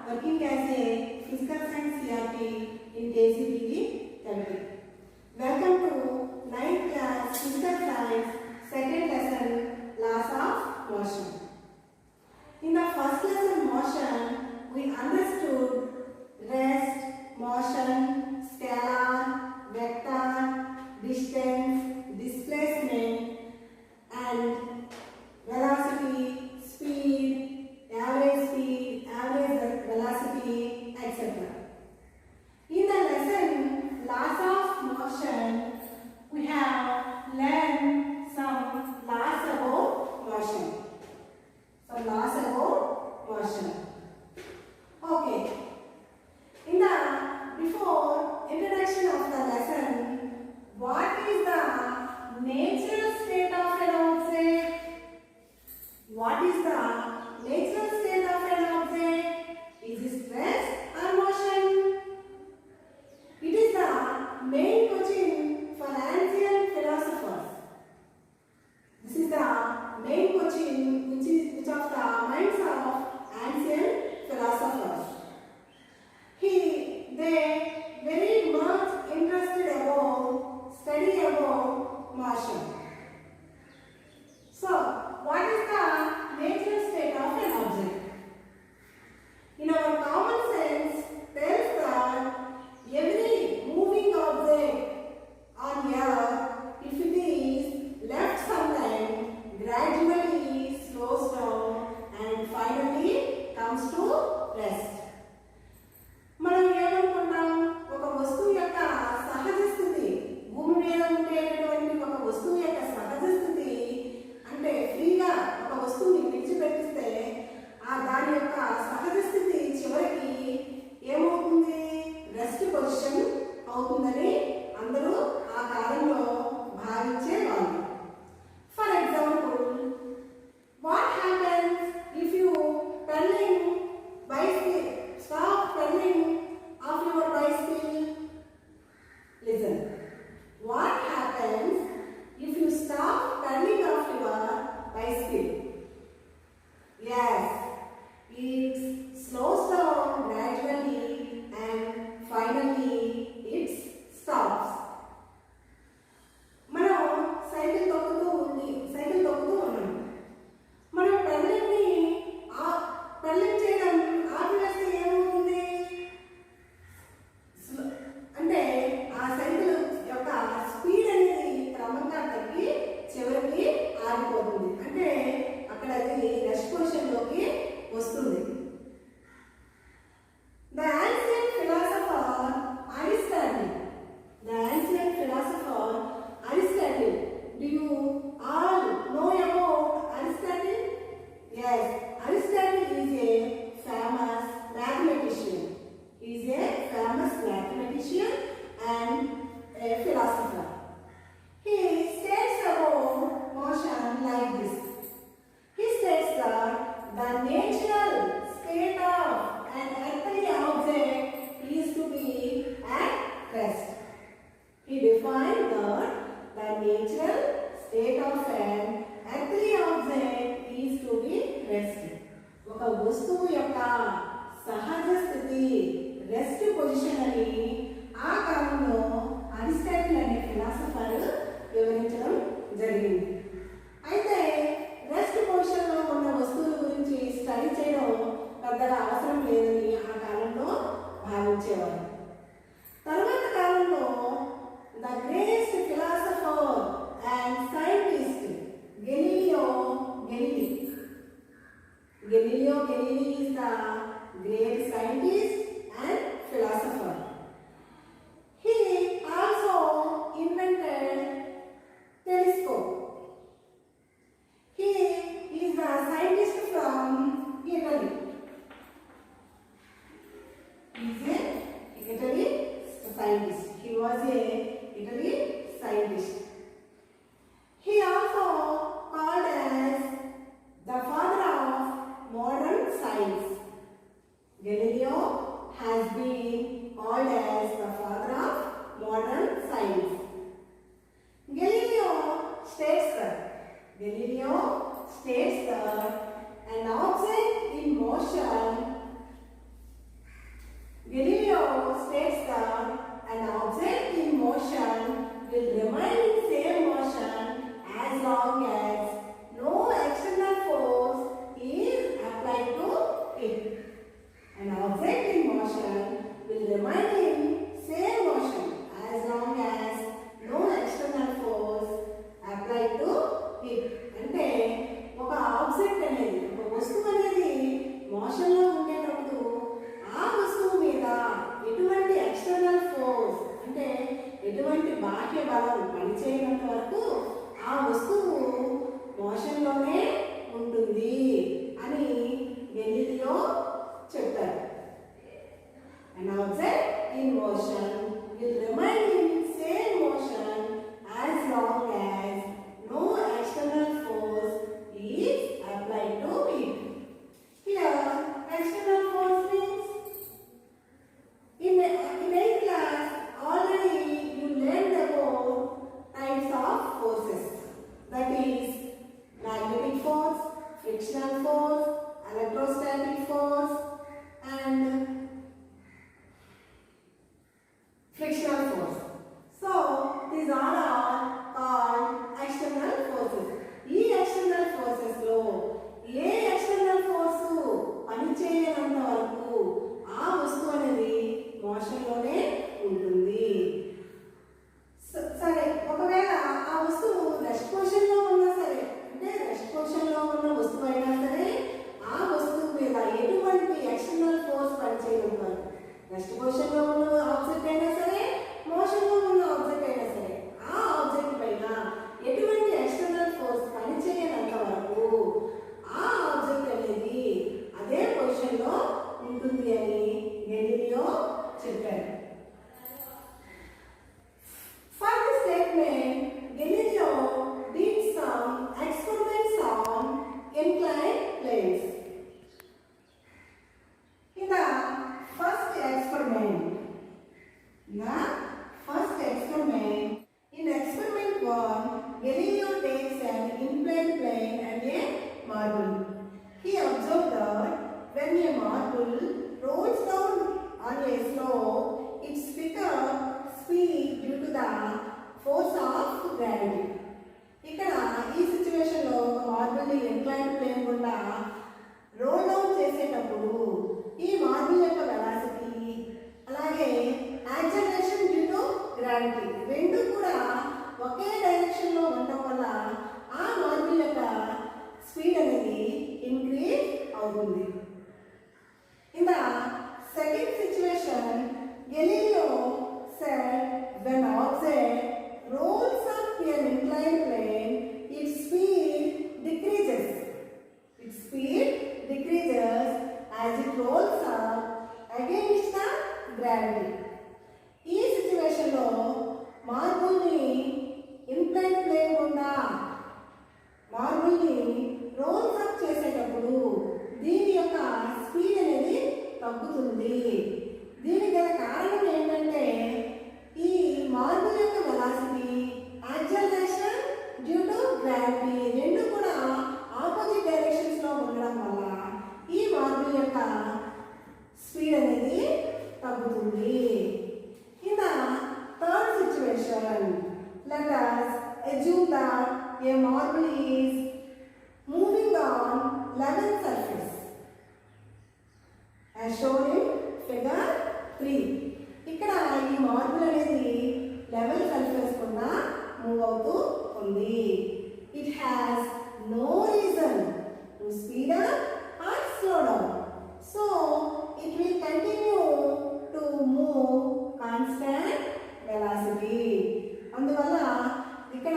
working as a physical science CRT in KCPE Therapy. Welcome to 9th class physical science second lesson, Laws of Motion. In the first lesson, motion, we understood rest, motion, scalar, vector, distance, displacement, and velocity, speed, average velocity, etc. In the lesson Laws of Motion, we have learned some laws about motion. Some laws about motion. Okay. In the before introduction of the lesson, what is the natural state of an object? What is the natural state of an object? Is it rest or motion? It is the main question for ancient philosophers. This is the main question which of the minds of ancient philosophers. They very much interested about study about motion. So, what is the natural state of an object? In our common sense, tells that every moving object on earth, if it is left sometime, gradually slows down and finally comes to rest. మనం ఏమనుకుంటాం, ఒక వస్తువు యొక్క సహజ స్థితి, భూమి మీద ఉండేటటువంటి ఒక వస్తువు యొక్క సహజ స్థితి అంటే ఫ్రీగా ఒక వస్తువుని విడిచిపెట్టిస్తే దాని యొక్క సహజ స్థితి చివరికి ఏమవుతుంది, రెస్ట్ పొజిషన్ అవుతుందని అందరూ ఆ కాలంలో భావించేవాళ్ళు. For example, what happens if you pedaling bicycle, stop pedaling of your bicycle? Listen, what happens if you stop pedaling of your bicycle? Yes, it slows down gradually and finally it stops. మనం cycle తొక్కుతూ ఉన్నాం. మనం peddling చేయడం ఆపివేస్తే ఏమవుతుంది అంటే ఆ cycle యొక్క speed అనేది క్రమంగా తగ్గి చివరికి ఆగిపోతుంది. అంటే అక్కడ అది రెస్ట్ పొజిషన్లోకి వస్తుంది. The ancient philosopher Aristotle, do you all know about Aristotle? Yes, Aristotle is a famous mathematician. He is a famous mathematician and a philosopher. He states about motion like this. He states that the natural state of an earthly object is to be at rest. He defined that the natural state of an earthly object is to be rest. ఒక వస్తువు యొక్క సహజ స్థితి rest position అని ఆ కాలంలో Aristotle అనే philosopher వివరించడం జరిగింది. అయితే రెస్ట్ పొజిషన్లో ఉన్న వస్తువుల గురించి స్టడీ చేయడం పెద్దగా అవసరం లేదని ఆ కాలంలో భావించేవారు. తర్వాత కాలంలో the greatest philosopher and scientist Galileo is the great scientist and philosopher. He also invented telescope. He is the scientist from Italy. He is a Italy scientist. He was a Italy scientist. He also called as the father of modern science. Galileo has been called as the father of modern science. Galileo states that an object in motion motion will remain in same motion as long as no external force applied to it. అంటే ఒక object అనేది ఒక వస్తువు అనేది మోషన్లో ఉండేటప్పుడు ఆ వస్తువు మీద ఎటువంటి ఎక్స్టర్నల్ ఫోర్స్ అంటే ఎటువంటి బాహ్య బలం పనిచేయనంత వరకు ఆ వస్తువు మోషన్లోనే ఉంటుంది అని గెలీలియో చెప్పారు. An object in motion will remain in same motion as long as no external force is applied to it. Here, external force means in 8th class already you learned about types of forces. That is magnetic force, frictional force, electrostatic force and frictional force. So these all are called external forces. ఈ external forces లో ఏ external force పనిచేయనంత వరకు ఆ వస్తువు అనేది మోషన్లోనే ఉంటుంది. సరే, ఒకవేళ ఆ వస్తువు రెస్ట్ పొజిషన్లో ఉన్నా సరే, అంటే రెస్ట్ పొజిషన్లో ఉన్న వస్తువు అయినా సరే ఆ వస్తువు మీద ఎటువంటి ఎక్స్టర్నల్ ఫోర్స్ పనిచేయడం వరకు రెస్ట్ పొజిషన్లో ఉన్న ఆబ్జెక్ట్ అయినా సరే మోషన్లో ఉన్న ఆబ్జెక్ట్ అయినా సరే ఆ ఆబ్జెక్ట్ పైన ఎటువంటి ఎక్స్టర్నల్ ఫోర్స్ పనిచేయనంత వరకు ఆ ఆబ్జెక్ట్ అనేది అదే పొజిషన్లో ఉంటుంది అని గెలీలియో చెప్పారు. For this statement, Galileo did some experiments on inclined planes. In the first experiment, in experiment 1, Galileo takes an inclined plane and a marble. He observed that when a marble rolls down on a slope, its quicker speed due to the force of gravity. ఇక్కడ ఈ situation లో marble ని inclined plane గుండా role down చేసేటప్పుడు ఈ marble యొక్క velocity అలాగే acceleration due to gravity రెండు కూడా ఒకే డైరెక్షన్ లో ఉండడం వల్ల ఆ మార్బుల్ యొక్క స్పీడ్ అనేది ఇంక్రీజ్ అవుతుంది. In the second situation, Galileo said when object rolls up an inclined plane, its speed decreases. Its speed decreases as it rolls up against the gravity. ఈ సిచ్యువేషన్ లో marble ని inclined plane గుండా marble ని roles up చేసేటప్పుడు దీని యొక్క speed అనేది తగ్గుతుంది. దీనికి గల కారణం ఏంటంటే ఈ మార్బుల్ యొక్క velocity acceleration due to gravity రెండు కూడా ఆపోజిట్ డైరెక్షన్స్ లో ఉండడం వల్ల ఈ మార్బుల్ యొక్క స్పీడ్ అనేది తగ్గుతుంది. In the third situation, let us assume that a marble is moving on level surface as shown in figure 3. ఇక్కడ ఈ మార్బుల్ అనేది లెవెల్ సర్ఫేస్ గుండా మూవ్ అవుతూ ఉంది. It has no reason to speed up or slow down. So it will continue to move constant velocity. అందువల్ల ఇక్కడ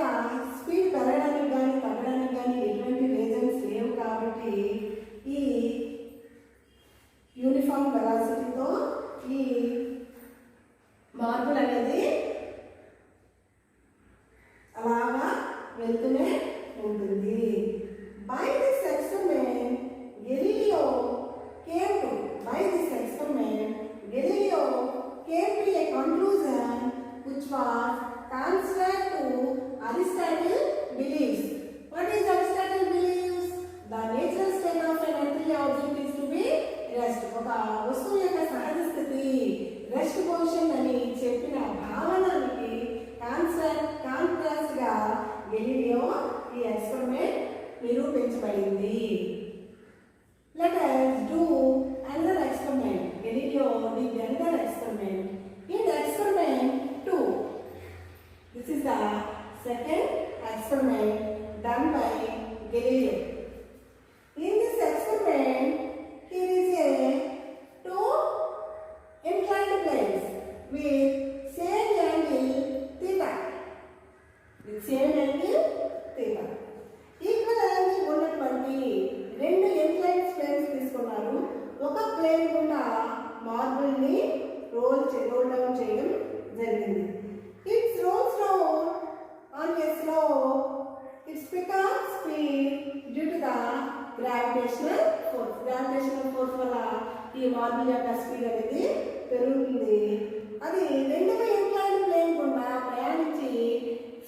speed పెరగడానికి కానీ తగ్గడానికి కానీ ఎటువంటి రీజన్స్ లేవు కాబట్టి ఈ యూనిఫామ్ వెలాసిటీతో ఈ మార్బుల్ అనేది అలాగా వెళ్తూనే ఉంటుంది. By this experiment, Galileo came to a conclusion which was contrary to Aristotle beliefs. What is Aristotle beliefs? The natural state of an earthly object is to be rest. ఒక వస్తువు యొక్క సహజ స్థితి రెస్ట్ పొజిషన్ అని చెప్పిన భావనకి contrast గా Galileo ఈ experiment నిరూపించబడింది. Let us do another experiment. Galileo did ఈ మార్బుల్ యొక్క స్పీడ్ అనేది పెరుగుతుంది. అది రెండవ ఇంక్లైన్డ్ ప్లేన్ గుండా ప్రయాణించి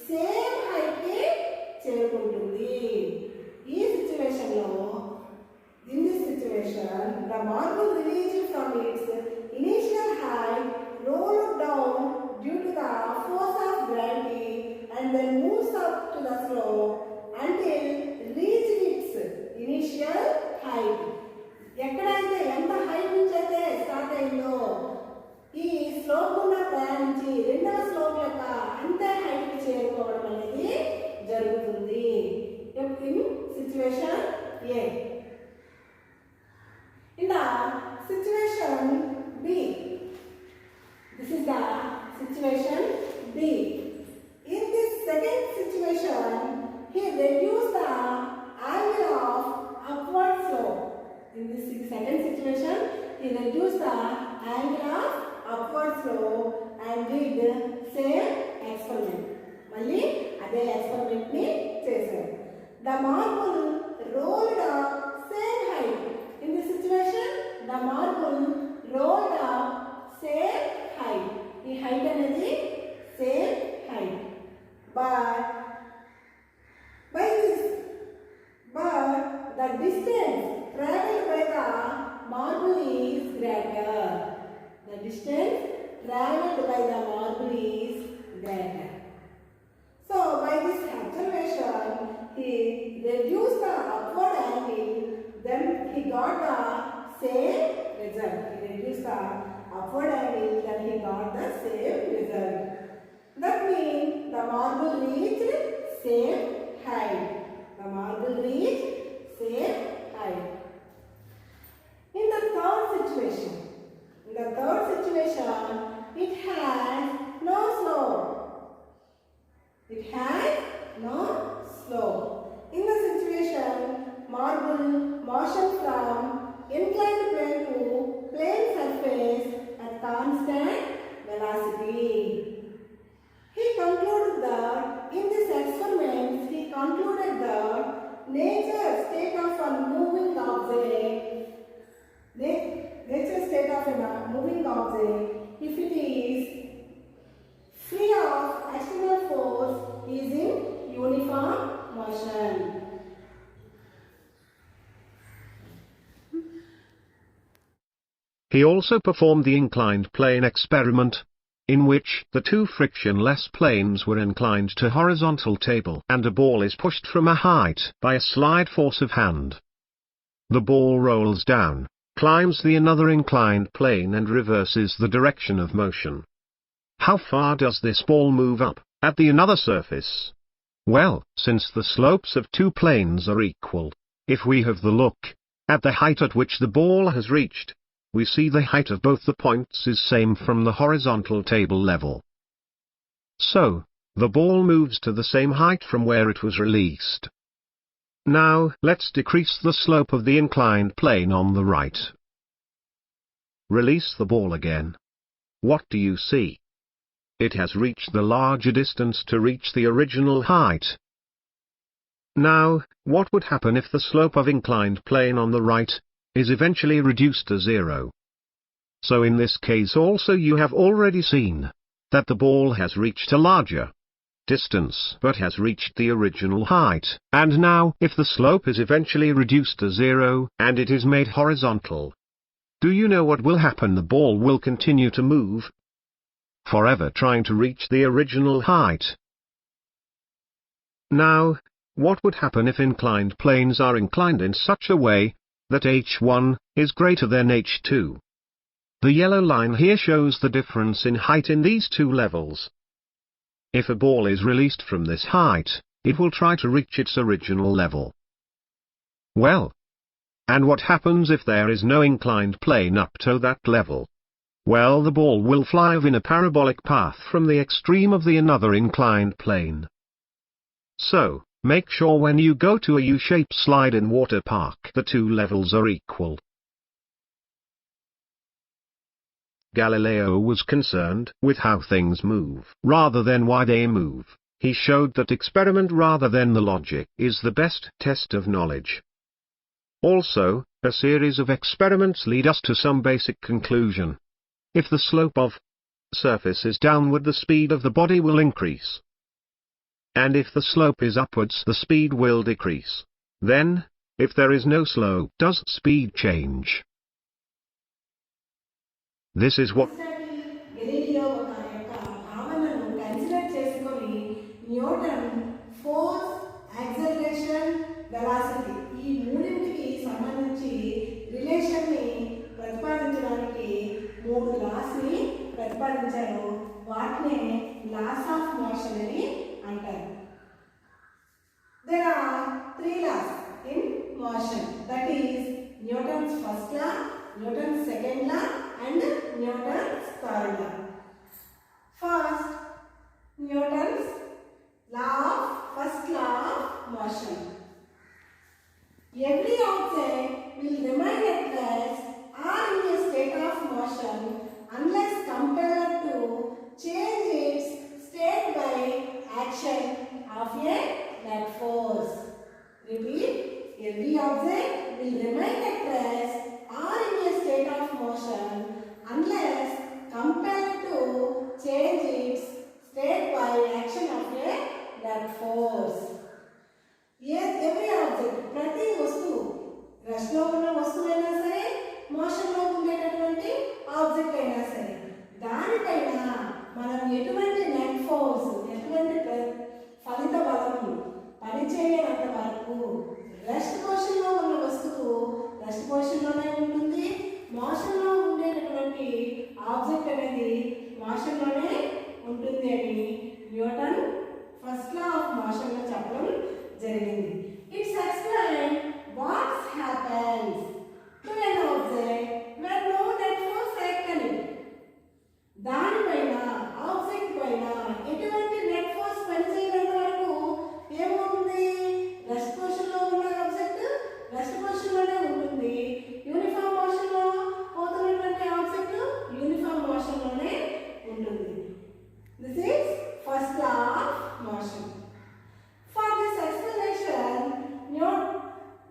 సేమ్ హైట్ కి చేరుకుంటుంది. ఈ సిచ్యువేషన్ లో in this situation the marble released from its initial height rolled down due to the force of gravity and then moves up to the slope until reached its initial height. ఎక్కడైతే ఎంత height నుంచి అయితే start అయిందో ఈ slope గుండా ప్రయాణించి రెండవ slope యొక్క అంతే హైట్ కి చేరుకోవడం అనేది జరుగుతుంది. In situation A. In the situation B, this is the situation B. In this second situation, he reduced the angle of upward slope. In this second situation, he reduced the angle of upward slope and did same experiment. Malli ade experiment ni chesaru. The marble rolled up same height. In this situation, the marble rolled up same height. The height అనేది same height. But the distance traveled by the marble is greater. The distance traveled by the marble is greater. So by this observation, he reduced the upward angle. Then he got the same result. He reduced the upward angle, then he got the same result. That means the marble reached same height. The marble reached same height. In the third situation, it has no slope. It has no slope. In the situation, marble motion from inclined plane to plane surface at constant velocity. He concluded that in this experiment, nature state of a moving object, if it is free of external force, is in uniform motion. He also performed the inclined plane experiment, in which the two frictionless planes were inclined to horizontal table and a ball is pushed from a height by a slide force of hand. The ball rolls down, climbs the another inclined plane and reverses the direction of motion. How far does this ball move up at the another surface? Well, since the slopes of two planes are equal, if we have the look at the height at which the ball has reached, we see the height of both the points is same from the horizontal table level. So, the ball moves to the same height from where it was released. Now, let's decrease the slope of the inclined plane on the right. Release the ball again. What do you see? It has reached the larger distance to reach the original height. Now, what would happen if the slope of inclined plane on the right is eventually reduced to 0? So in this case also you have already seen that the ball has reached a larger distance but has reached the original height, and now if the slope is eventually reduced to 0 and it is made horizontal, do you know what will happen? The ball will continue to move forever trying to reach the original height. Now, what would happen if inclined planes are inclined in such a way that h1 is greater than h2? The yellow line here shows the difference in height in these two levels. If a ball is released from this height, it will try to reach its original level. Well, and what happens if there is no inclined plane up to that level? Well, the ball will fly in a parabolic path from the extreme of the another inclined plane. So, make sure when you go to a U-shaped slide in water park the two levels are equal. Galileo was concerned with how things move rather than why they move. He showed that experiment rather than the logic is the best test of knowledge. Also, a series of experiments lead us to some basic conclusion. If the slope of surface is downward, the speed of the body will increase. And if the slope is upwards, the speed will decrease. Then, if there is no slope, does speed change? This is what Galileo ఒక యొక్క భావనను consider చేసుకొని Newton force, acceleration, velocity ఈ మూడింటికి సంబంధించి రిలేషన్ని ప్రతిపాదించడానికి 3 loss ని ప్రతిపాదించారు. వాటినే లాస్ ఆఫ్ మోషన్ అని అంటారు. There are 3 laws in motion, that is Newton's first law, Newton's second law and Newton's third law. First, Newton's first law of motion. Every object will remain at rest or in a state of motion unless compelled to change its state by action of a net force. Repeat, every object will remain at rest or in a state of motion unless compelled to change its state by action of a net force. Yes, every object, ప్రతి వస్తువు, రెస్ట్లో ఉన్న వస్తువైనా సరే, మోషన్లో ఉండేటటువంటి object అయినా సరే, దానిపైన మనం ఎటువంటి నెట్ ఫోర్స్, ఎటువంటి ఫలిత బలము పనిచేయనంత వరకు రెస్ట్ పొజిషన్లో ఉన్న వస్తువు రెస్ట్ పొజిషన్లోనే ఉంటుంది. మోషన్లో ఉండేటటువంటి ఆబ్జెక్ట్ అనేది మోషన్లోనే ఉంటుంది అని న్యూటన్ ఫస్ట్ లా ఆఫ్ మోషన్లో చెప్పడం జరిగింది. It's explain what happens to an object when no net force act on it. దానిపైన ఆబ్జెక్ట్ పైన ఎటువంటి నెట్ ఫోర్స్ పనిచేయనంత వరకు ఏమవుతుంది? రెస్ట్ పొజిషన్లో ఉన్న ఆబ్జెక్ట్ రెస్ట్ పొజిషన్లోనే ఉంటుంది. యూనిఫామ్ మోషన్లో పోతున్నటువంటి ఆబ్జెక్ట్ యూనిఫామ్ మోషన్లోనే ఉంటుంది. This is first law of motion. For this explanation,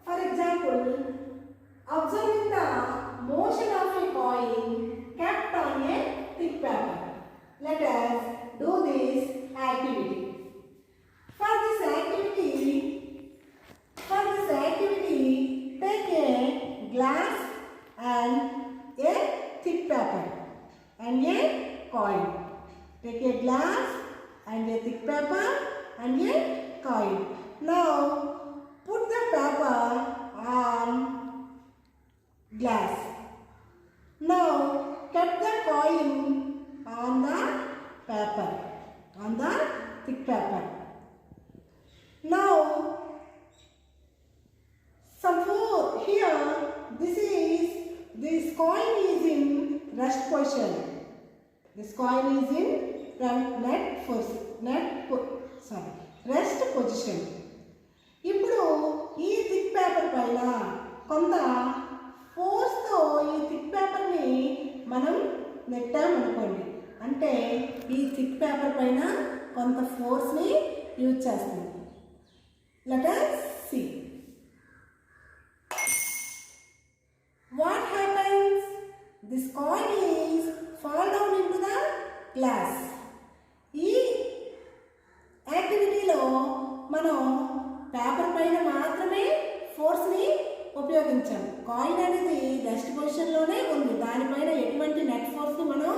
for example, observing the motion of a coin kept on a thick paper. Let us do this activity. For this activity, take a glass and a thick paper and a coin. Take a glass and a thick paper and a coin. Now put the paper on glass. Now cut the coin on the paper, on the thick paper. Now suppose here this coin is in rest position. This coin is in rest position. ఇప్పుడు ఈ thick paper పైన కొంత ఫోర్స్తో ఈ thick పేపర్ని మనం నెట్టామనుకోండి, అంటే ఈ thick paper పైన కొంత ఫోర్స్ని యూజ్ చేస్తుంది. Let us see. What happens? This coin is fall down into the glass. ఈ యాక్టివిటీలో మనం పేపర్ పైన మాత్రమే ఫోర్స్ని ఉపయోగించాం. కాయిన్ అనేది రెస్ట్ పొజిషన్లోనే ఉంది, దానిపైన ఎటువంటి నెట్ ఫోర్స్ని మనం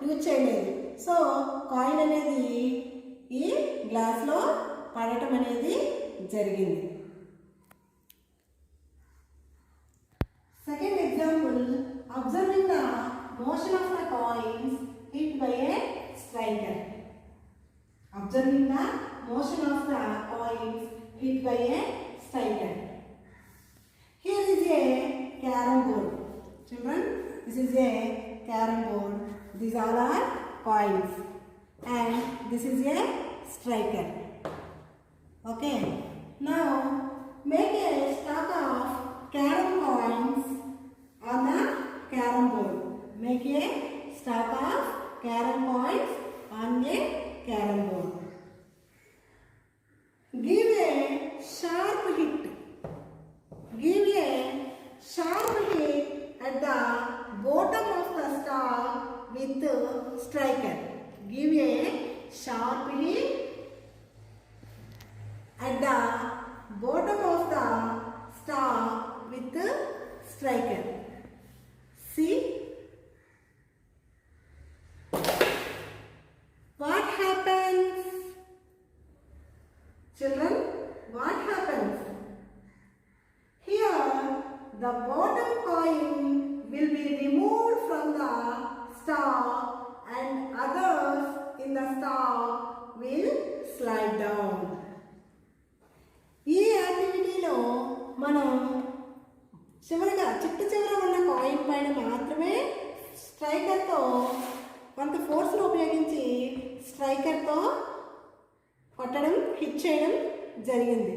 యూజ్ చేయలేదు. సో కాయిన్ అనేది ఈ గ్లాస్లో పడటం అనేది జరిగింది. Second example, observing the motion of the coins hit by a striker. Observing the motion of the coins hit by a striker. Here is a carom board. Children, this is a carom board. These all are coins and this is a striker. Okay. Now make a stack of carom coins on the carom board. Make a stack of carom coins on a carom board. Give a sharp hit. Give a with striker. Give a sharp hit at the bottom of the star with striker. See? What happens? Children, what happens? Here, the bottom coin will be removed from the star and others in the star will slide down. ఈ యాక్టివిటీలో మనం చివరిగా చివర ఉన్న coin పైన మాత్రమే స్ట్రైకర్తో కొంత ఫోర్స్ను ఉపయోగించి స్ట్రైకర్తో కొట్టడం, హిట్ చేయడం జరిగింది.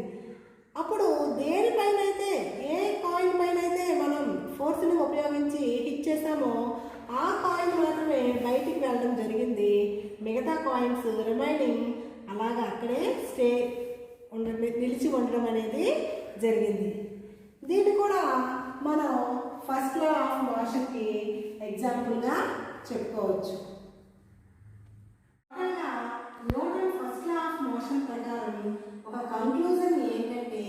అప్పుడు దేనిపైన అయితే, ఏ కాయిన్ పైన అయితే మనం ఫోర్స్ని ఉపయోగించి హిట్ చేసామో ఆ కాయిన్ మాత్రమే బయటికి వెళ్ళడం జరిగింది. మిగతా కాయిన్స్ రిమైనింగ్ అలాగా అక్కడే నిలిచి ఉండడం అనేది జరిగింది. దీన్ని కూడా మనం ఫస్ట్ లా ఆఫ్ మోషన్కి ఎగ్జాంపుల్గా చెప్పుకోవచ్చు. Newton first law of motion ప్రకారం ఒక కంక్లూజన్ ఏంటంటే,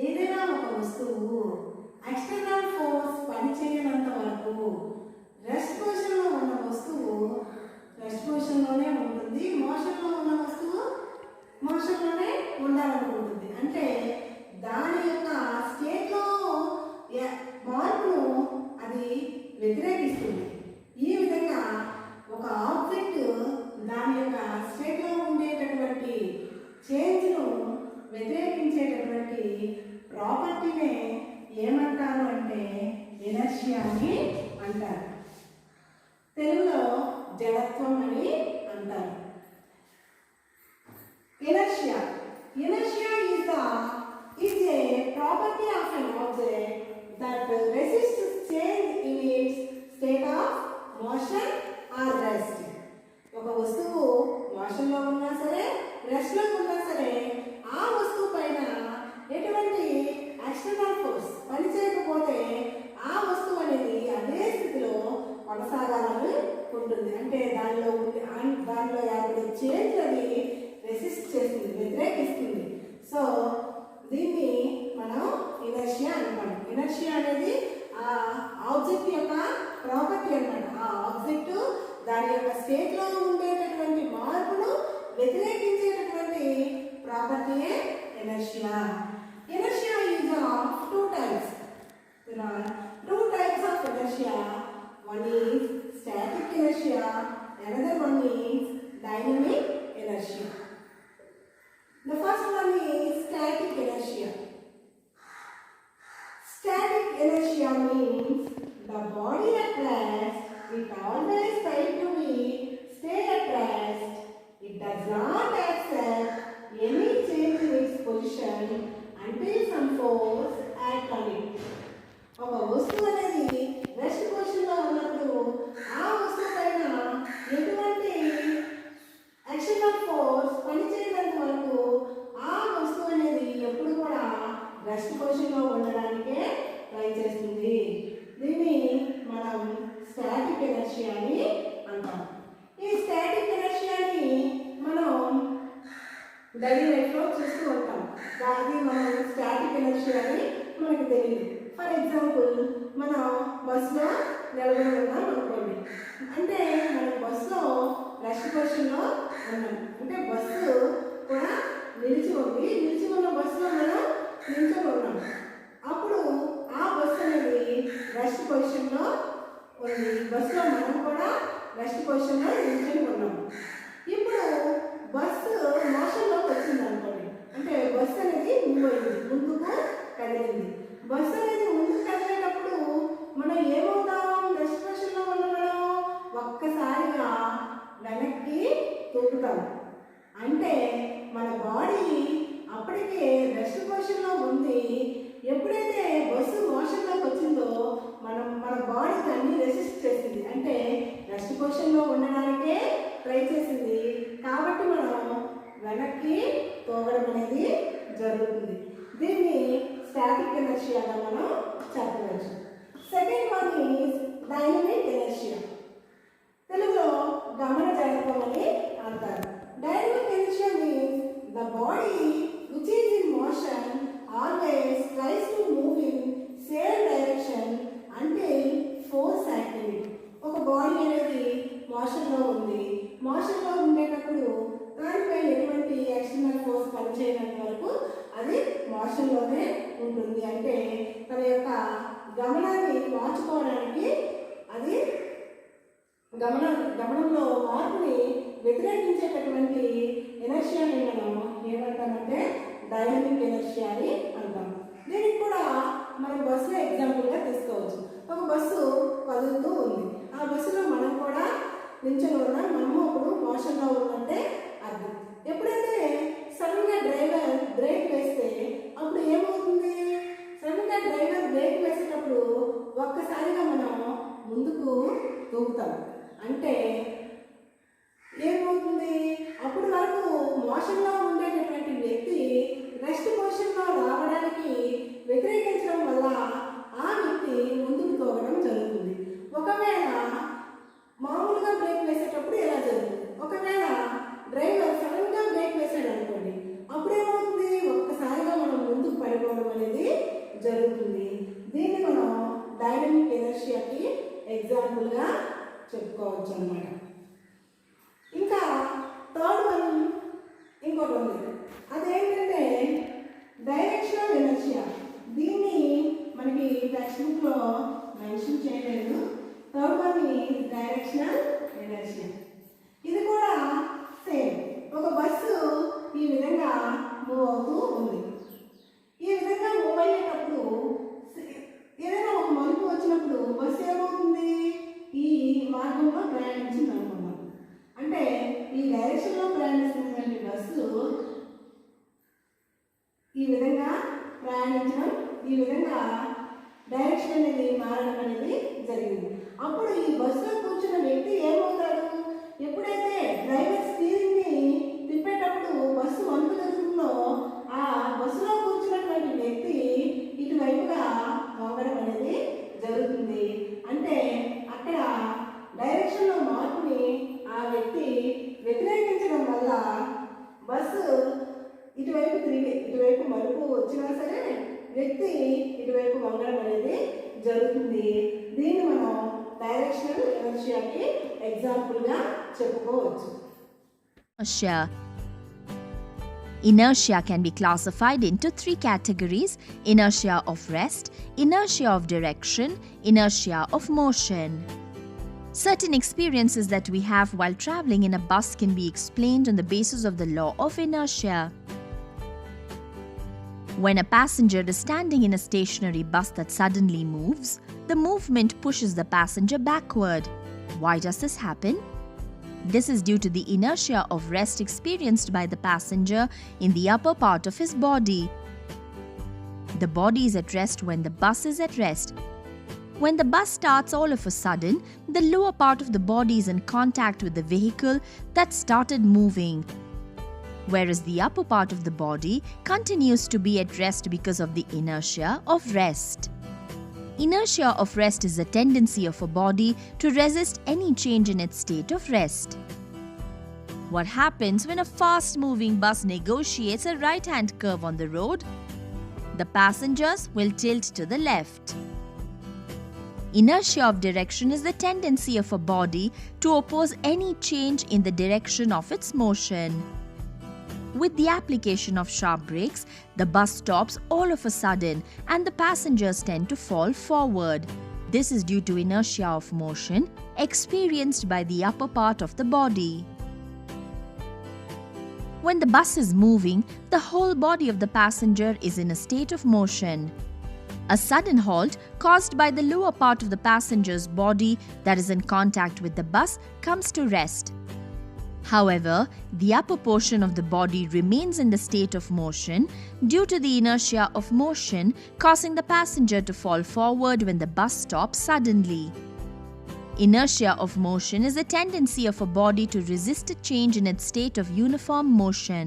ఏదైనా ఒక వస్తువు ఎక్స్టర్నల్ ఫోర్స్ పనిచేయనంత వరకు రెస్ట్ పొజిషన్లో ఉన్న వస్తువు రెస్ట్ పొజిషన్లోనే ఉంటుంది, మోషన్లో ఉన్న వస్తువు మోషన్లోనే ఉండాలనుకుంటుంది. అంటే దాని యొక్క స్టేట్లో మార్పును అది వ్యతిరేకిస్తుంది. ఈ విధంగా ఒక ఆబ్జెక్ట్ దాని యొక్క స్టేట్లో ఉండేటటువంటి చేంజ్ను వ్యతిరేకించేటటువంటి ప్రాపర్టీనే ఏమంటారు అంటే ఇనర్షియా అని అంటారు. తెలుగులో జడత్వం అని అంటారు. Inertia. Inertia is a property of an object that resists change in its state of motion or rest. ఒక వస్తువు మోషన్లో ఉన్నా సరే, రెస్ట్లో ఉన్నా సరే, ఆ వస్తువు పైన ఎటువంటి ఎక్స్టర్నల్ ఫోర్స్ పనిచేయకపోతే ఆ వస్తువు అనేది అదే స్థితిలో కొనసాగాలని ఉంటుంది. అంటే దానిలో ఏర్పడే చేంజ్ అది రెసిస్ట్ చేస్తుంది, వ్యతిరేకిస్తుంది. సో దీన్ని మనం ఇనర్షియా అంటాం. ఇనర్షియా అనేది ఆ ఆబ్జెక్ట్ యొక్క ప్రాపర్టీ అన్నమాట. ఆ ఆబ్జెక్ట్ దాని యొక్క స్టేట్లో ఉండేటటువంటి మార్పును వ్యతిరేకించేటటువంటి ప్రాపర్టీయే inertia. Inertia is of two types. There are two types of inertia. One is static inertia, another one is dynamic inertia. The first one is static inertia. Static inertia means the body at rest, it always tries to stay at rest. It does not accept any change in its position until some force acts on it. ఒక వస్తువు అనేది rest పొజిషన్లో ఉన్నప్పుడు ఆ వస్తువు పైన ఎటువంటి external force పనిచేయనంత వరకు ఆ వస్తువు అనేది ఎప్పుడు కూడా రెస్ట్ పొజిషన్లో ఉండడానికే ట్రై చేస్తుంది. దీన్ని మనం స్టాటిక్ ఇనర్షియా అని అంటాం. ఈ స్టాటిక్ ఇనర్షియాని మనం డైలీ లైఫ్లో చూస్తూ ఉంటాం. దాన్ని మనం స్టాటిక్ ఇనర్షియా అని మనకు తెలియదు. ఫర్ ఎగ్జాంపుల్, మనం బస్సులో నిలబడి ఉన్నాం అనుకోండి. అంటే మనం బస్సులో రెస్ట్ పొజిషన్లో ఉన్నాం. అంటే బస్సు కూడా నిలిచి ఉన్న బస్సులో మనం నిల్చొని ఉన్నాం. అప్పుడు ఆ బస్సు అనేది రెస్ట్ పొజిషన్లో ఉంది. బస్సులో మనం కూడా రెస్ట్ పొజిషన్లో నిల్చొని ఉన్నాం. ఇప్పుడు బస్సు మోషన్లోకి వచ్చింది అనుకోండి. అంటే బస్సు అనేది ముందుకు కదిలింది. బస్సు అనేది ముందుకు కదిలేటప్పుడు మనం ఏమవుతాం? రెస్ట్ పొజిషన్లో ఉన్న మనం ఒక్కసారిగా వెనక్కి తూగుతాం. అంటే మన బాడీ అప్పటికే రెస్ట్ పొజిషన్లో ఉంది. ఎప్పుడైతే బస్సు మోషన్లోకి వచ్చిందో మన బాడీ దాన్ని రెసిస్ట్ చేసింది. అంటే రెస్ట్ పొజిషన్లో ఉండడానికే ట్రై చేసింది. కాబట్టి మనం వెనక్కి తోగడం అనేది జరుగుతుంది. దీన్ని స్టాటిక్ ఇనర్షియాగా మనం చెప్పవచ్చు. Second one is dynamic inertia. తెలుగులో బాడీ అనేది మోషన్లో ఉంది. మోషన్లో ఉండేటప్పుడు దానిపై ఎటువంటి ఎక్స్టర్నల్ ఫోర్స్ పనిచేయనంత వరకు అది మోషన్లోనే ఉంటుంది. అంటే తన యొక్క గమనాన్ని మార్చుకోవడానికి అది గమనంలో మార్పుని వ్యతిరేకించేటటువంటి ఎనర్షియాని మనం ఏమంటామంటే డైనమిక్ ఎనర్షియా అని అంటాం. దీనికి కూడా మనం బస్సులో ఎగ్జాంపుల్గా తీసుకోవచ్చు. ఒక బస్సు కదులుతూ ఉంది. ఆ బస్సులో మనం కూడా నిల్చొని ఉన్నాం. మనము అప్పుడు మోషన్లో ఉన్నట్టే అర్థం. ఎప్పుడైతే సడన్గా డ్రైవర్ బ్రేక్ వేస్తే అప్పుడు ఏమవుతుంది? సడన్గా డ్రైవర్ బ్రేక్ వేసేటప్పుడు ఒక్కసారిగా మనం ముందుకు తూగుతాం. అంటే ఏమవుతుంది? అప్పుడు వరకు మోషన్లో ఉండేటటువంటి వ్యక్తి రెస్ట్ పొజిషన్లో రావడానికి వ్యతిరేకించడం వల్ల ఆ వ్యక్తి ముందుకు తోగడం జరుగుతుంది. ఒకవేళ మామూలుగా బ్రేక్ వేసేటప్పుడు ఎలా జరుగుతుంది? ఒకవేళ డ్రైవర్ సడన్గా బ్రేక్ వేసాడు అనుకోండి, అప్పుడేమవుతుంది? ఒక్కసారిగా మనం ముందుకు పడిపోవడం అనేది జరుగుతుంది. దీన్ని మనం డైనమిక్ ఎనర్షియాకి ఎగ్జాంపుల్గా చెప్పుకోవచ్చు అన్నమాట. ఇంకా థర్డ్ వన్ ఇంకోటి ఉంది. అదేంటంటే డైరెక్షనల్ ఎనర్షియా. దీన్ని మనకి టెక్స్ట్ బుక్లో మెన్షన్ చేయలేదు. Third one is directional inertia. ఇది కూడా సేమ్. ఒక బస్సు ఈ విధంగా మూవ్ అవుతూ ఉంది. ఈ విధంగా మూవ్ అయ్యేటప్పుడు ఏదైనా ఒక మలుపు వచ్చినప్పుడు బస్సు ఏమవుతుంది? ఈ మార్గంలో ప్రయాణించింది అనుకున్నాం. అంటే ఈ డైరెక్షన్లో ప్రయాణిస్తున్నటువంటి బస్సు ఈ విధంగా ప్రయాణించడం, ఈ విధంగా డైరెక్షన్ అనేది మారడం అనేది జరిగింది. అప్పుడు ఈ బస్సులో కూర్చున్న వ్యక్తి ఏమవుతాడు? ఎప్పుడైతే డ్రైవర్ స్టీరింగ్ని తిప్పేటప్పుడు బస్సు వంపు జరుగుతుందో ఆ బస్సులో కూర్చున్నటువంటి వ్యక్తి ఇటువైపుగా వంగడం అనేది జరుగుతుంది. అంటే అక్కడ డైరెక్షన్లో మార్పుని ఆ వ్యక్తి వ్యతిరేకించడం వల్ల బస్సు ఇటువైపు తిరిగి ఇటువైపు మలుపు వచ్చినా సరే వ్యక్తి ఇటువైపు వంగడం అనేది జరుగుతుంది. దీన్ని మనం డైరెక్షనల్ ఎనర్షియాకి ఎగ్జాంపుల్గా చెప్పుకోవచ్చు. Inertia can be classified into three categories: inertia of rest, inertia of direction, inertia of motion. Certain experiences that we have while traveling in a bus can be explained on the basis of the law of inertia. When a passenger is standing in a stationary bus that suddenly moves, the movement pushes the passenger backward. Why does this happen? This is due to the inertia of rest experienced by the passenger in the upper part of his body. The body is at rest when the bus is at rest. When the bus starts all of a sudden, the lower part of the body is in contact with the vehicle that started moving, whereas the upper part of the body continues to be at rest because of the inertia of rest. Inertia of rest is a tendency of a body to resist any change in its state of rest. What happens when a fast-moving bus negotiates a right-hand curve on the road? The passengers will tilt to the left. Inertia of direction is the tendency of a body to oppose any change in the direction of its motion. With the application of sharp brakes, the bus stops all of a sudden and the passengers tend to fall forward. This is due to inertia of motion experienced by the upper part of the body. When the bus is moving, the whole body of the passenger is in a state of motion. A sudden halt caused by the lower part of the passenger's body that is in contact with the bus comes to rest. However, the upper portion of the body remains in the state of motion due to the inertia of motion causing the passenger to fall forward when the bus stops suddenly. Inertia of motion is a tendency of a body to resist a change in its state of uniform motion.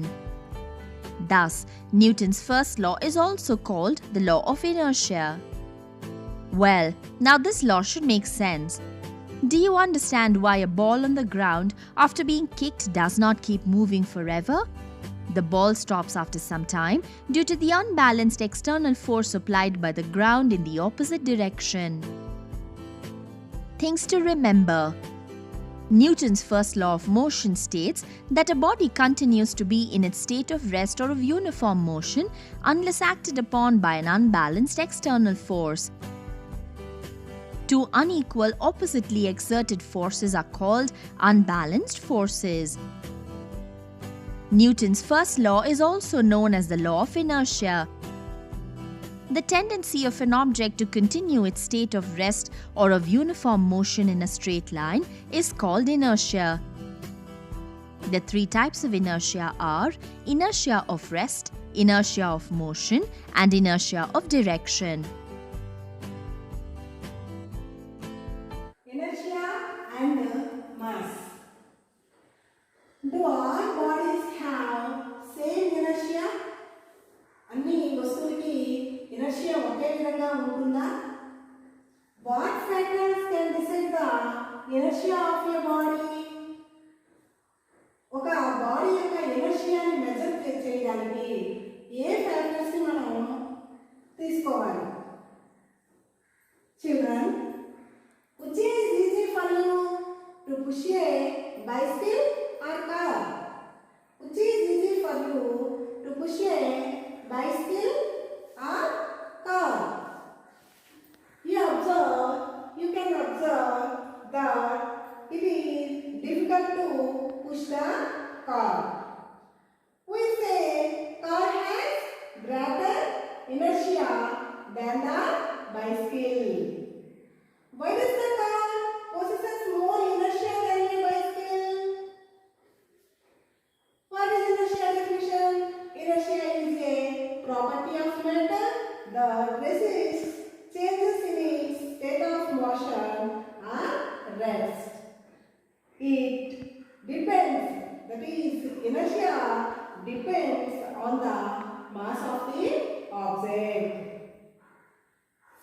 Thus, Newton's first law is also called the law of inertia. Well, now this law should make sense. Do you understand why a ball on the ground after being kicked does not keep moving forever? The ball stops after some time due to the unbalanced external force applied by the ground in the opposite direction. Things to remember. Newton's first law of motion states that a body continues to be in its state of rest or of uniform motion unless acted upon by an unbalanced external force. Two unequal, oppositely exerted forces are called unbalanced forces. Newton's first law is also known as the law of inertia. The tendency of an object to continue its state of rest or of uniform motion in a straight line is called inertia. The three types of inertia are inertia of rest, inertia of motion, and inertia of direction. Inertia and mass. Do all bodies have same inertia? అన్ని వస్తువులకి inertia ఒకే విధంగా ఉంటుందా? What factors can decide the inertia of a body? ఒక body యొక్క ఇనర్షియాని measure చేయడానికి ఏ factors ని మనం తీసుకోవాలి? Children, which is easy for you to push a bicycle or car? Which is easy for you to push a bicycle or car? You can observe that it is difficult to push the car. We say car has greater inertia than the bicycle. Why does the car possess more inertia than a bicycle? What is inertia definition? Inertia is a property of matter that resists changes in its state of motion or rest. It depends, that is, inertia depends on the mass of the object.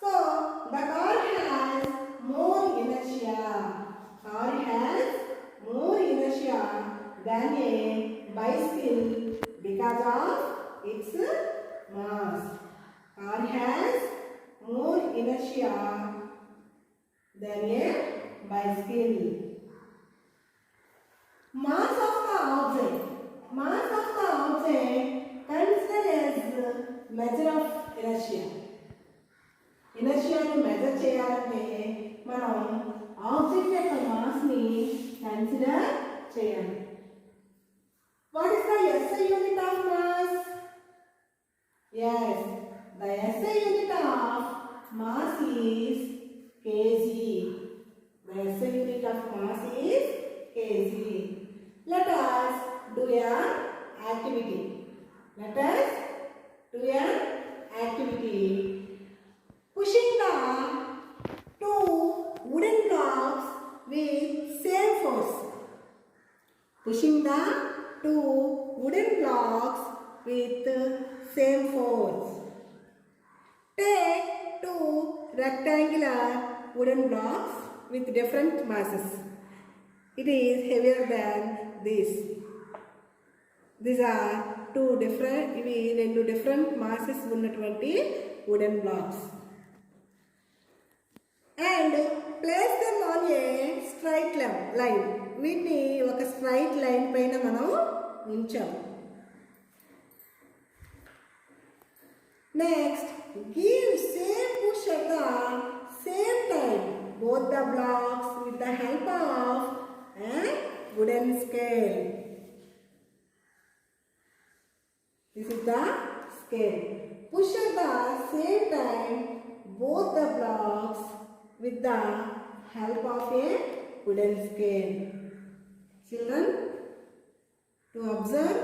So, the car has more inertia. Car has more inertia than a bicycle because of its mass. Car has more inertia than a bicycle. Mass of the object. Mass of the object considered as measure of inertia. ఇనర్షియాని measure చేయాలంటే మనం object యొక్క mass ని consider చేయాలి. What is the SI unit of mass? Yes, the SI unit of mass is kg. The SI unit of mass is kg. Let us do an activity. Let us do an activity. Pushing the two wooden blocks with same force. Pushing the two wooden blocks with same force. Take two rectangular wooden blocks with different masses. It is heavier than this. These are two different masses ఉన్నటువంటి wooden blocks. And place them on a straight line. వీటిని ఒక straight line పైన మనం ఉంచాం. Next, give same push at the same time both the blocks with the help of a wooden scale. This is the scale. Push at the same time both the blocks with the help of a wooden scale. Children, to observe.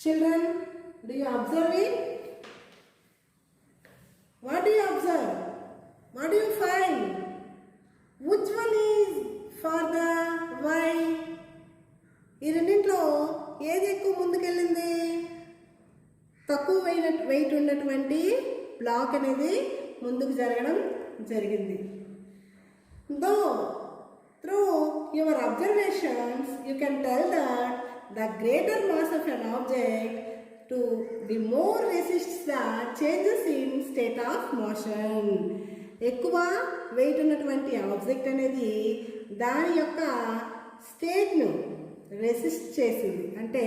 Children, do you observe it? What do you observe? What do you find? Which one is for the Y? ఈ రెండింటిలో ఏది ఎక్కువ ముందుకెళ్ళింది? తక్కువ wait ఉన్నటువంటి black అనేది ముందుకు జరగడం జరిగింది. Though Through your observations, you can tell that the greater mass of an object to the more resists the changes in state of motion. ఎక్కువ వెయిట్ ఉన్నటువంటి ఆబ్జెక్ట్ అనేది దాని యొక్క స్టేట్ను రెసిస్ట్ చేసింది, అంటే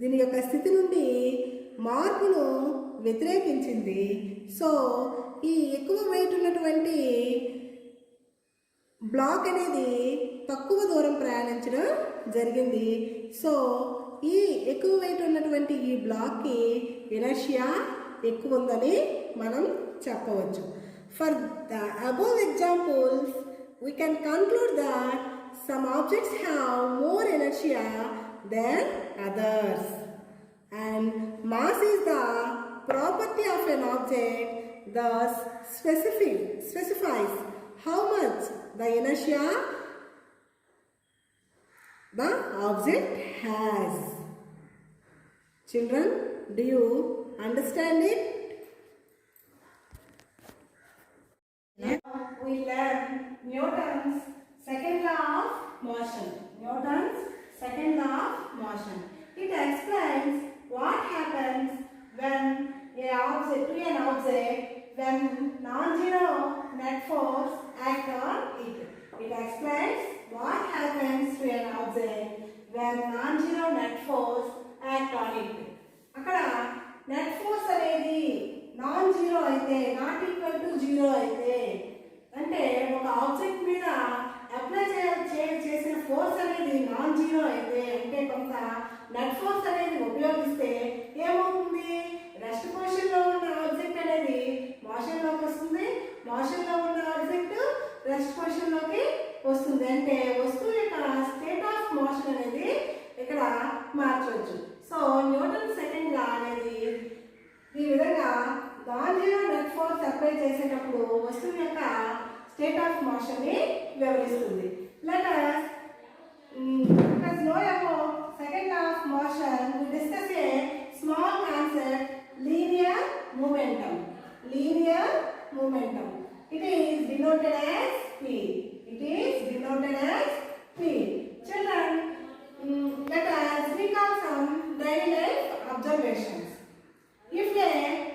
దీని యొక్క స్థితి నుండి మార్పును వ్యతిరేకించింది. సో ఈ ఎక్కువ వెయిట్ ఉన్నటువంటి బ్లాక్ అనేది తక్కువ దూరం ప్రయాణించడం జరిగింది. సో ఈ ఎక్కువ వెయిట్ ఉన్నటువంటి ఈ బ్లాక్కి ఇనర్షియా ఎక్కువ ఉందని మనం చెప్పవచ్చు. For the above examples we can conclude that some objects have more inertia than others, and mass is the property of an object, thus specifies how much the inertia the object has. Children, do you understand it? We learn Newton's second law of motion. Newton's second law of motion. It explains what happens when an object when non-zero net force act on it. It explains what happens to an object when non-zero net force act on it. అక్కడ net force అనేది non zero అయితే, not equal to zero అయితే, అంటే ఒక object మీద apply చేసిన force అనేది non zero అయితే, అంటే కొంత నెట్ ఫోర్స్ అనేది ఉపయోగిస్తే ఏమవుతుంది? రెస్ట్ పొజిషన్లో ఉన్న ఆబ్జెక్ట్ అనేది మోషన్లోకి వస్తుంది, మోషన్లో ఉన్న ఆబ్జెక్ట్ రెస్ట్ పొజిషన్లోకి వస్తుంది. అంటే వస్తువు యొక్క స్టేట్ ఆఫ్ మోషన్ అనేది ఇక్కడ మార్చవచ్చు. సో న్యూటన్ సెకండ్ లా అనేది ఈ విధంగా non zero net force apply చేసేటప్పుడు వస్తువు యొక్క స్టేట్ ఆఫ్ మోషన్ ని వివరిస్తుంది. Let us know about second law of motion. We discuss a small concept, linear momentum. Linear momentum. It is denoted as P. It is denoted as P. Children, let us recall some daily life observations. If a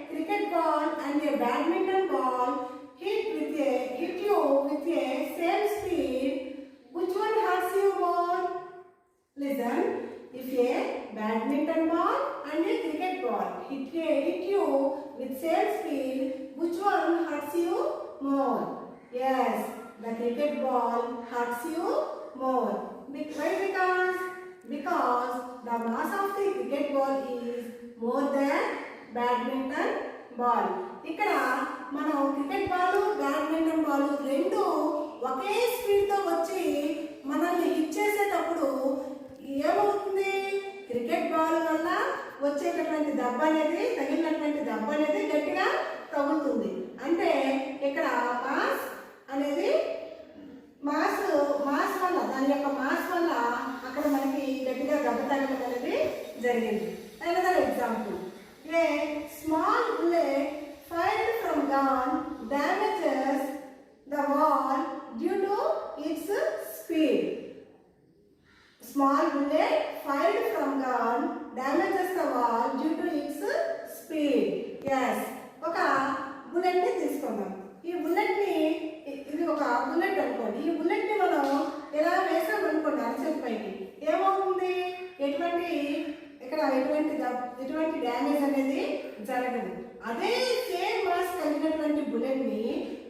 cricket ball and a badminton ball hit you with a same speed, which one hurts you more? Listen. If a badminton ball and a cricket ball hit you with same speed, which one hurts you more? Yes, the cricket ball hurts you more. Why? Because the mass of the cricket ball is more than badminton ball. ఇక్కడ మనం cricket ball, badminton ball రెండు ఒకే స్పీడ్తో వచ్చి మనల్ని hit చేసేటప్పుడు ఏమవుతుంది? Cricket ball వల్ల వచ్చేటటువంటి దెబ్బ అనేది, తగిలినటువంటి దెబ్బ అనేది గట్టిగా తగులుతుంది. అంటే ఇక్కడ మాస్ అనేది మాస్ వల్ల, దాని యొక్క మాస్ వల్ల అక్కడ మనకి గట్టిగా దెబ్బ తగలడం అనేది జరిగింది. Another example, a small bullet fired from gun damages the wall due to its speed. Small bullet fired from gun damages the wall due to its speed. Yes, ఒక బుల్లెట్ ని తీసుకుందాం. ఈ బుల్లెట్ ని, ఇది ఒక బుల్లెట్ అనుకోండి. ఈ bullet ని మనం ఎలా వేసాం అనుకోండి అరచేతి పైకి, ఏమవుతుంది? ఎటువంటి డ్యామేజ్ అనేది జరగదు. అదే సేమ్ మాస్ కలిగినటువంటి బుల్లెట్ ని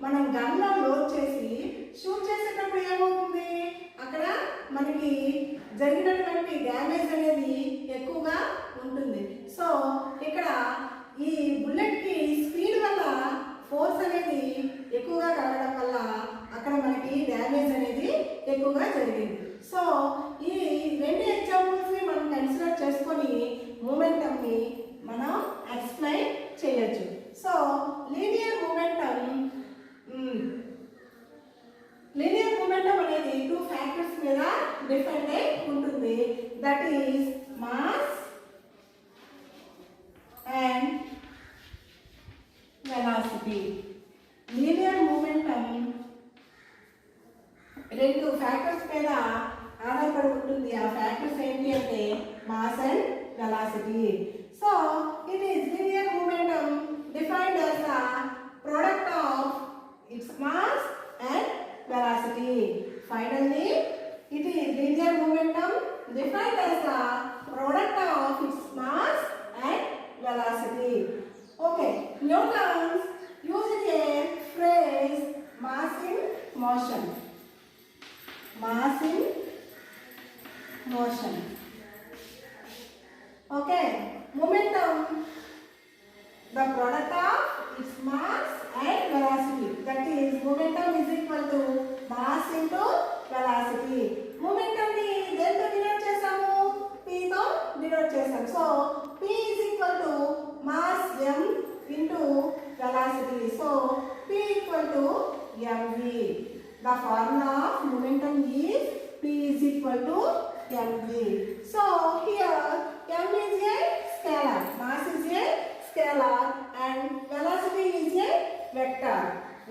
మనం గన్లో లోడ్ చేసి షూట్ చేసేటప్పుడు ఏమవుతుంది? అక్కడ మనకి జరిగినటువంటి డ్యామేజ్ అనేది ఎక్కువగా ఉంటుంది. సో ఇక్కడ ఈ బుల్లెట్ కి స్పీడ్ వల్ల ఫోర్స్ అనేది ఎక్కువగా కలగడం వల్ల అక్కడ మనకి డ్యామేజ్ అనేది ఎక్కువగా జరిగింది. సో ఈ రెండు ఎగ్జాంపుల్స్ ని మనం కన్సిడర్ చేసుకొని మూమెంటం ని మనం ఎక్స్ప్లెయిన్ చేయొచ్చు. సో లీనియర్ మూమెంటం అనేది టూ ఫ్యాక్టర్స్ మీద డిపెండ్ అయి ఉంటుంది. That is mass and velocity. Linear momentum ఆ ఫ్యాక్టర్స్ ఏంటి అంటే mass and velocity. So it is linear momentum defined as the product of its mass and velocity. Finally, it is linear momentum defined as the product of its mass and velocity. Okay, Newton used a phrase mass in motion. Mass in motion. Okay, momentum, the product of its mass and velocity. That is, momentum is equal to mass into velocity. Momentum ni దేంతో denote చేసాము? P తో denote చేసాము. So P is equal to mass m into velocity. So P equal to mv. The formula of momentum is P is equal to mv. So here m is a scalar, mass is a scalar and velocity is a vector.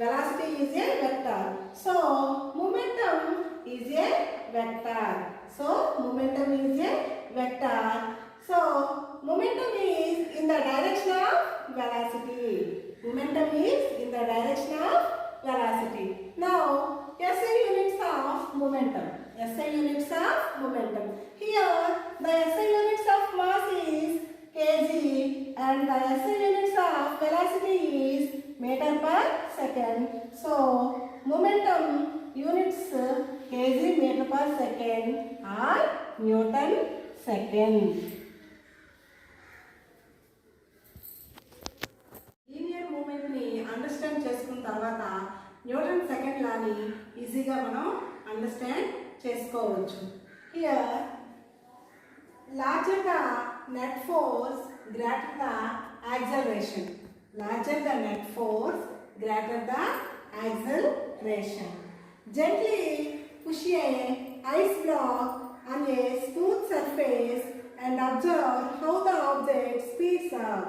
Velocity is a vector. So momentum is a vector. So momentum is a vector. So momentum is in the direction of velocity. Momentum is in the direction of velocity. Now SI units of momentum. SI units of momentum. Here the SI units of mass is kg and the SI units of velocity is meter per second. So momentum units kg meter per second are Newton second. Linear moment ని understand చేసుకున్న తర్వాత Newton second లాని ఈజీగా మనం understand చేసుకోవచ్చు. Here larger the net force, greater the acceleration. Larger the net force, greater the acceleration. Gently push a ice block on a smooth surface and observe how the object speeds up.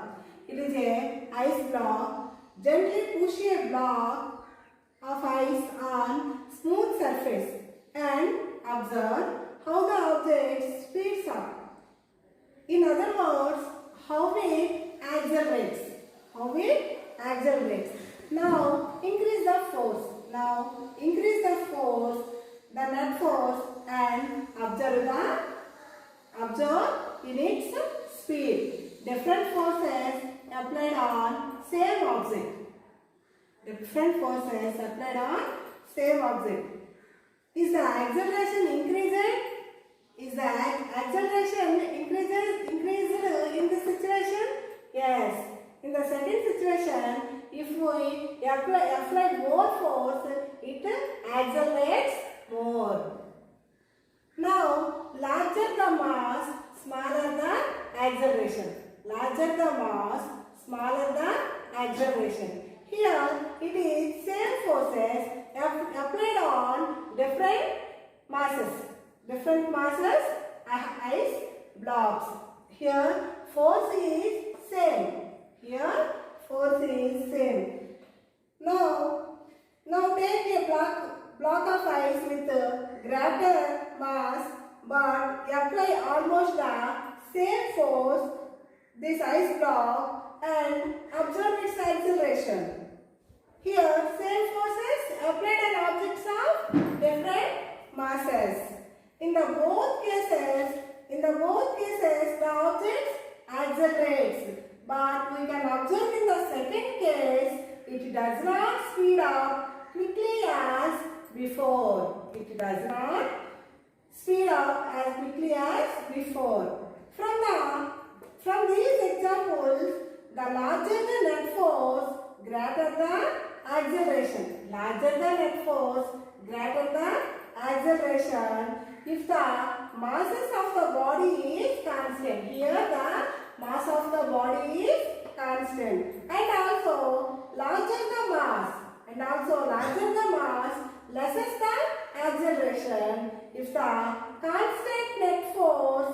It is a ice block. Gently push a block of ice on smooth surface and observe how the object speeds up. In other words, how it accelerates. How it accelerates. Now increase the force. Now increase the force, the net force, and observe in its speed. Different forces applied on same object. Different forces applied on same object. Is the acceleration increased? Is the acceleration increased in this situation? Yes. In the second situation, if we apply more force, it accelerates more. Now, larger the mass, smaller the acceleration. Larger the mass, smaller the acceleration. Here, it is same forces applied on different masses. Different masses, ice blocks. Here force is same. Here force is same. Now take a block of ice with greater mass, but apply almost the same force this ice block and observe its acceleration. Here same forces applied on objects of different masses. In the both cases, the object accelerates, but we can observe in the second case, it does not speed up quickly as before. It does not speed up as quickly as before. From these examples, the larger the net force, greater the acceleration. Larger the net force, greater the acceleration. If the masses of the body is constant, here the mass of the body is constant, and also larger the mass, lesser the acceleration. If the constant net force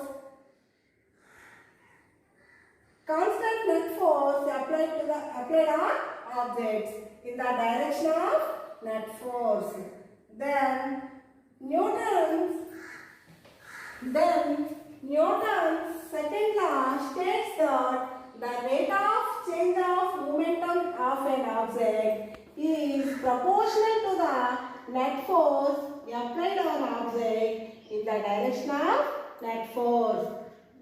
applied on objects in the direction of net force, then Newton's Then Newton's second law states that the rate of change of momentum of an object is proportional to the net force applied on object in the direction of net force.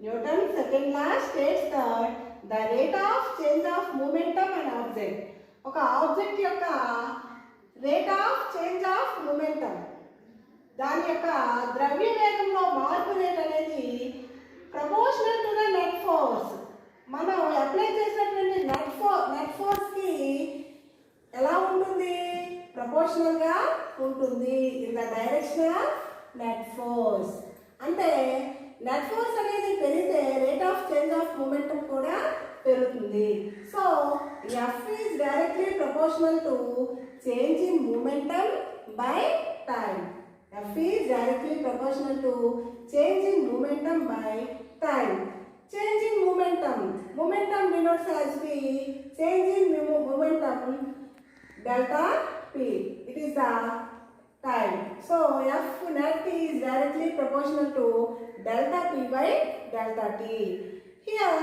Newton's second law states that the rate of change of momentum an object. ఒక object యొక్క rate of change of momentum, దాని యొక్క ద్రవ్య వేగంలో మార్పు rate అనేది proportional to the net force. మనం apply చేసినటువంటి net ఫోర్స్కి ఎలా ఉంటుంది? ప్రపోర్షనల్గా ఉంటుంది in the direction of net force. అంటే నెట్ ఫోర్స్ అనేది పెరిగితే rate of change of momentum కూడా పెరుగుతుంది. So F is directly proportional to change in momentum by time. F is directly proportional to change in momentum by time. Change in momentum. Momentum denotes as P. Change in momentum delta P. It is the time. So F net is directly proportional to delta P by delta T. Here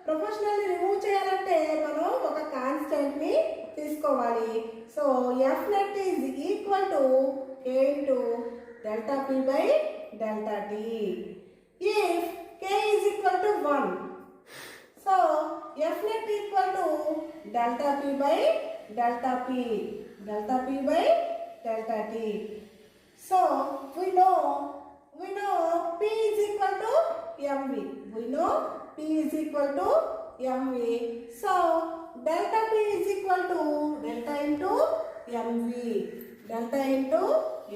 proportional remove చేయాలంటే మనం ఒక constant ని తీసుకోవాలి. So F net is equal to k into delta P by delta T. If k is equal to 1, so F net equal to delta P by delta P by delta T. So we know p is equal to mv. We know p is equal to mv. So delta p is equal to delta into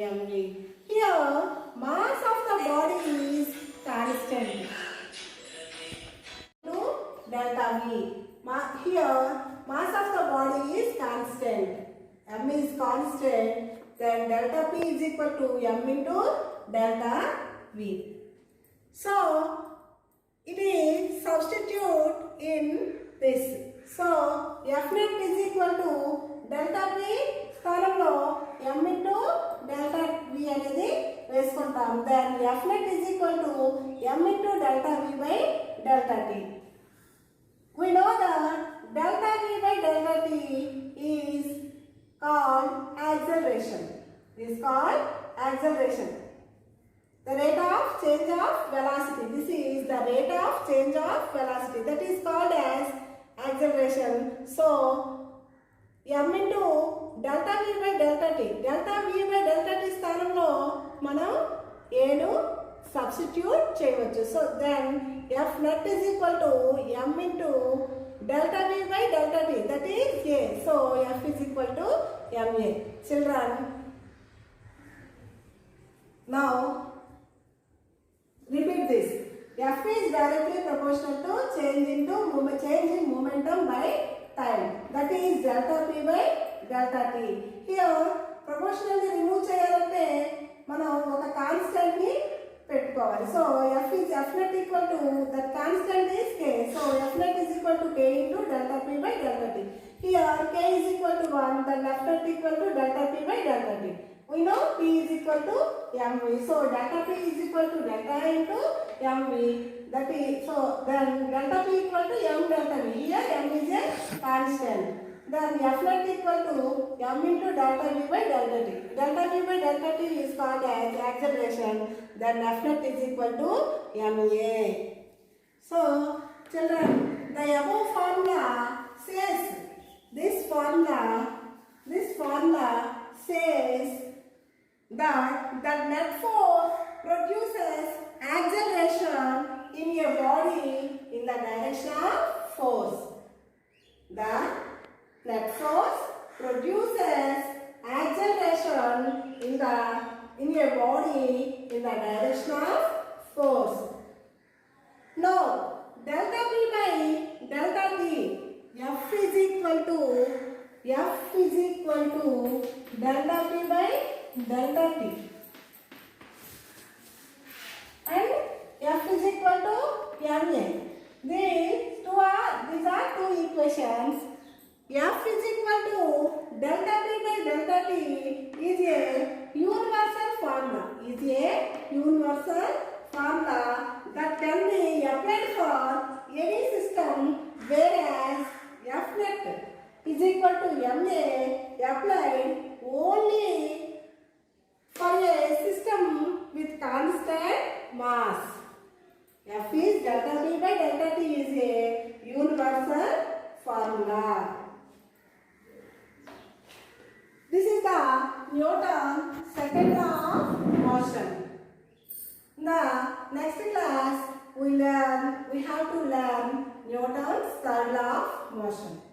mv. Here mass of the body is constant to delta v. Here mass of the body is constant. M is constant. Then delta p is equal to m into delta v. So it is substitute in this. So F net is equal to delta p స్థానంలో m into delta v అనేది వేసుకుంటాం. Then F net is equal to m into delta v by delta t. We know that delta v by delta t is called acceleration. The rate of change of velocity. This is the rate of change of velocity. That is called as acceleration. So m into delta v by delta t. Delta v by delta t స్థానంలో మనం a ను substitute చేయవచ్చు. So then F net is equal to m into delta v by delta t. That is a. So F is equal to ma. Children, now repeat this. F is directly proportional to change in momentum by time. That is delta p by delta t. Here proportionally remove చేయాలంటే మనం ఒక constant ని పెట్టుకోవాలి. So F net equal to that constant is k. So F net is equal to k into delta p by delta t. Here k is equal to 1. Then F net equal to delta p by delta t. We know p is equal to mv. So delta p is equal to delta into mv. That is, so then delta p equal to m delta v. Here m is a constant. Then F net equal to m into delta v by delta t. Delta v by delta t is called as acceleration. Then F net is equal to ma. So children, the above formula says this formula says that the net force produces acceleration in a body in the direction of force. The net force produces acceleration in a body in the direction of force. Now delta p by delta t. F is equal to delta p by delta t, and F is equal to ma. These are two equations. F is equal to delta p by delta t is a universal formula. universal formula that can be applied for any system, whereas F net is equal to ma applied only for a system with constant mass. F is delta T by delta T is a universal formula. This is the Newton's second law of motion. In the next class, we have to learn Newton's third law of motion.